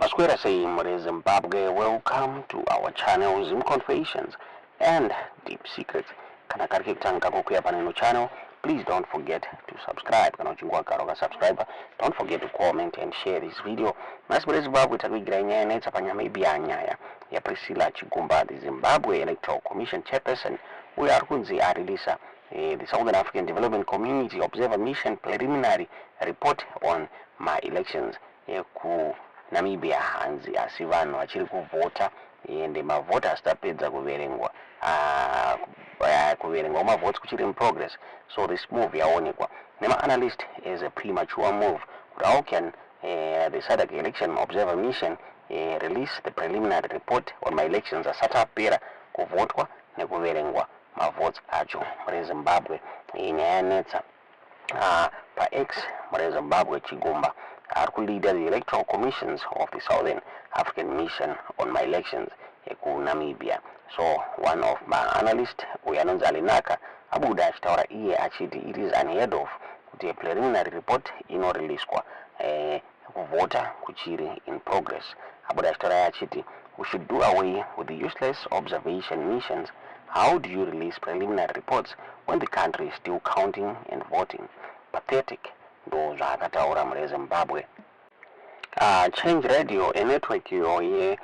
Masquera saying Zimbabwe, welcome to our channel Zim Confessions and Deep Secrets. Kana kariki kutanga kukuya paneno channel, please don't forget to subscribe. Kana uchingwa karoga subscriber, don't forget to comment and share this video. Masquera Zimbabwe takuigira nyaya panyama ibia nyaya ya Priscilla Chigumba, the Zimbabwe Electoral Commission chairperson. We are kunzi arilisa the Southern African Development Community Observer Mission preliminary report on my elections eku Namibia hanzi asivano achiri kuvota ende mavota asitapedza kuverengwa mavotes kuchiri in progress. So this move yaonekwa nema analyst is a premature move. How can the SADC Election Observer Mission release the preliminary report on my elections asati apera kuvotwa nekuverengwa mavotes acho muri Zimbabwe inyanetsa pa X muri Zimbabwe Chigumba are leader the electoral commissions of the Southern African Mission on my elections eku Namibia. So one of my analysts uyanonzi alinaka abuda achitaura iye achiti it is unheard of kuti a preliminary report inoreleaswa kuvota kuchiri in progress. Abuda achitaura achiti we should do away with the useless observation missions. How do you release preliminary reports when the country is still counting and voting? Pathetic. Ndo zvakataura muri Zimbabwe. Change Radio, a network the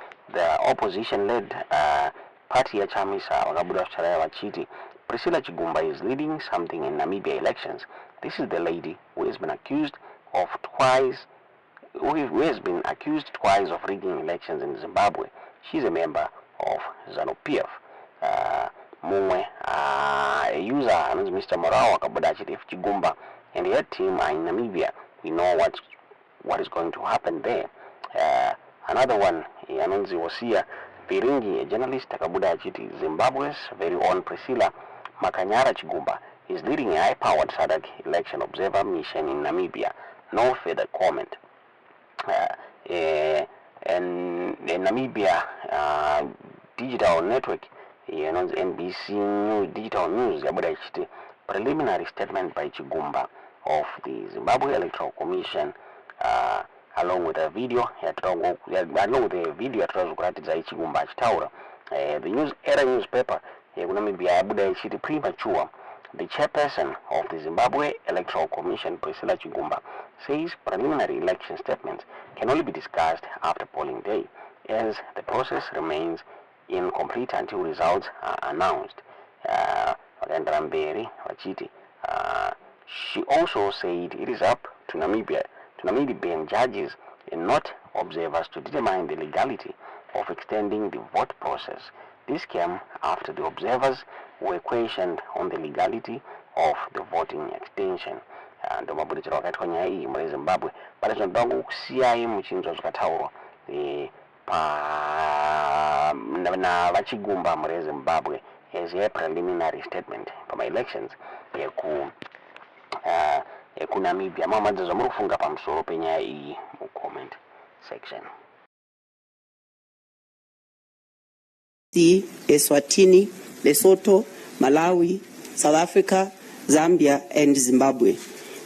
opposition-led party yachamisa vakabuda kuchara vachiti Priscilla Chigumba is leading something in Namibia elections. This is the lady who has been accused twice of rigging elections in Zimbabwe. She's a member of ZANU-PF. Mumwe a user Mr. Morawa akabuda achiti if Chigumba and her team are in Namibia, we know what is going to happen there. Another one, Anonzi Wosia Piringi, a journalist, Takabuda Achiti, Zimbabwe's very own Priscilla Makanyara Chigumba is leading a high-powered SADC election observer mission in Namibia. No further comment. And the Namibia digital network, NBC News, digital news, Yabuda Achiti, preliminary statement by Chigumba of the Zimbabwe Electoral Commission, along with a video yatirazokuratidza Chigumba achitaura the news era newspaper yekunamibia yabuda ichiti premature. The chairperson of the Zimbabwe Electoral Commission, Priscilla Chigumba, says preliminary election statements can only be discussed after polling day, as the process remains incomplete until results are announced. She also said it is up to Namibian judges and not observers to determine the legality of extending the vote process. This came after the observers were questioned on the legality of the voting extension. And the mabudikiro wakaitwa nyaya iyi muri Zimbabwe pale zvinoda kusiyai muchinzwa zvakataurwa na vachigumba muri Zimbabwe as a preliminary statement for my elections eku Namibia. Mamadzizo muri kufunga pamusoro penyaya iyi mu comment section. Eswatini, Lesotho, Malawi, South Africa, Zambia and Zimbabwe.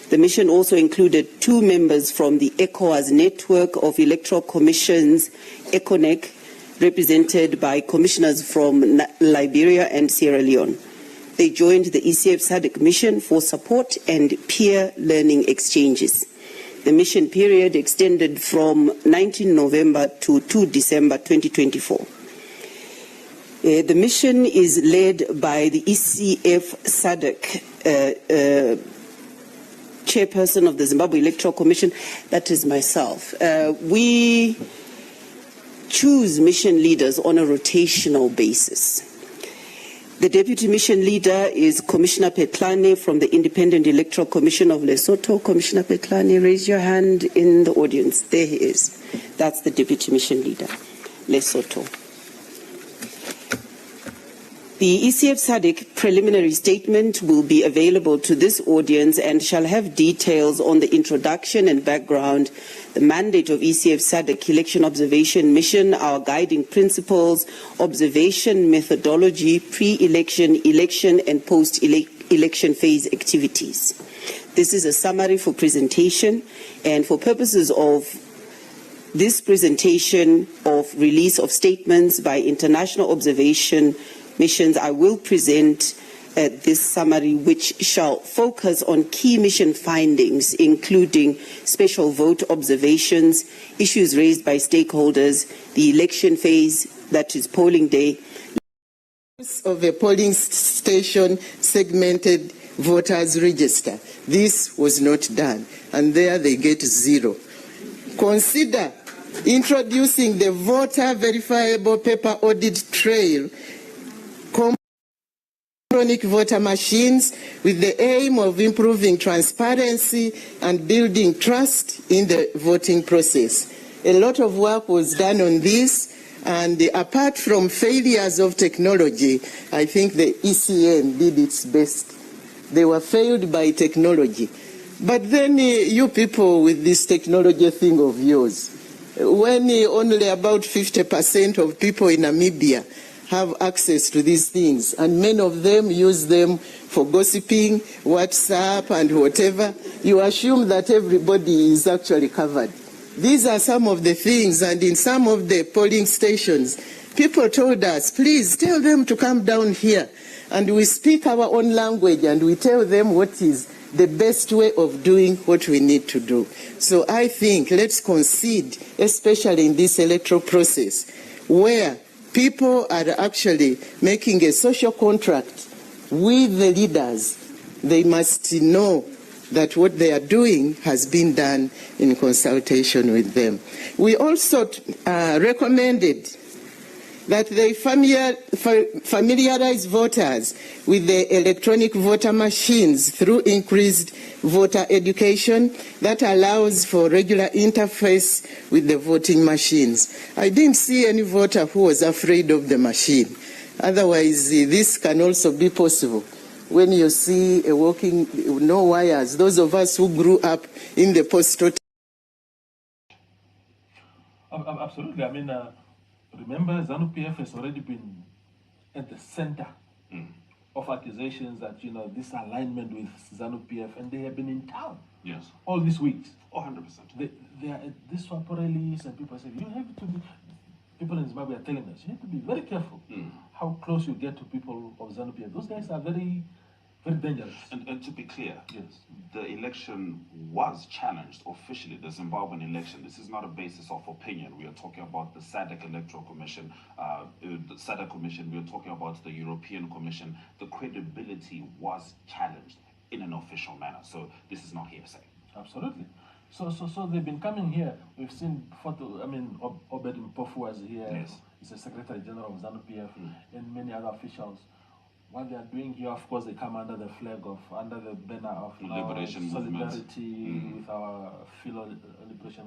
The mission also included 2 members from the ECOWAS network of electoral commissions, ECONEC, represented by commissioners from Liberia and Sierra Leone. They joined the ECF SADC mission for support and peer learning exchanges. The mission period extended from 19 November to 2 December 2024. The mission is led by the ECF SADC chairperson of the Zimbabwe Electoral Commission, that is myself. We choose mission leaders on a rotational basis. The deputy mission leader is Commissioner Petlane from the Independent Electoral Commission of Lesotho. Commissioner Petlane, raise your hand in the audience. There he is. That's the deputy mission leader, Lesotho. The ECF SADC preliminary statement will be available to this audience and shall have details on the introduction and background, the mandate of ECF SADC Election Observation Mission, our guiding principles, observation methodology, pre-election, election and post-election phase activities. This is a summary for presentation, and for purposes of this presentation of release of statements by international observation missions, I will present this summary, which shall focus on key mission findings, including special vote observations, issues raised by stakeholders, the election phase, that is polling day. Of a polling station segmented voters register. This was not done, and there they get 0. Consider introducing the voter verifiable paper audit trail, electronic voter machines, with the aim of improving transparency and building trust in the voting process. A lot of work was done on this, and apart from failures of technology, I think the ECN did its best. They were failed by technology. But then you people with this technology thing of yours, when only about 50% of people in Namibia have access to these things, and many of them use them for gossiping, WhatsApp and whatever, you assume that everybody is actually covered. These are some of the things, and in some of the polling stations, people told us, please tell them to come down here, and we speak our own language and we tell them what is the best way of doing what we need to do. So I think let's concede, especially in this electoral process, where people are actually making a social contract with the leaders. They must know that what they are doing has been done in consultation with them. We also recommended that they familiarize voters with the electronic voter machines through increased voter education that allows for regular interface with the voting machines. I didn't see any voter who was afraid of the machine. Otherwise, this can also be possible. When you see a walking, no wires, those of us who grew up in the postal. Absolutely. I mean, remember, ZANU-PF has already been at the center of accusations that, this alignment with ZANU-PF, and they have been in town all these weeks. 100%. They are at this rallies, and people say, you have to be, people in Zimbabwe are telling us, you have to be very careful how close you get to people of ZANU-PF. Those guys are very, very dangerous. And to be clear, the election was challenged officially, the Zimbabwean election. This is not a basis of opinion. We are talking about the SADC Electoral Commission, the SADC Commission. We are talking about the European Commission. The credibility was challenged in an official manner. So this is not hearsay. Absolutely. So they've been coming here. We've seen Obed Mpofu was here. Yes. He's the Secretary General of ZANU-PF and many other officials. What they are doing here, of course, they come under the flag of, under the banner of Liberation solidarity with our fellow liberation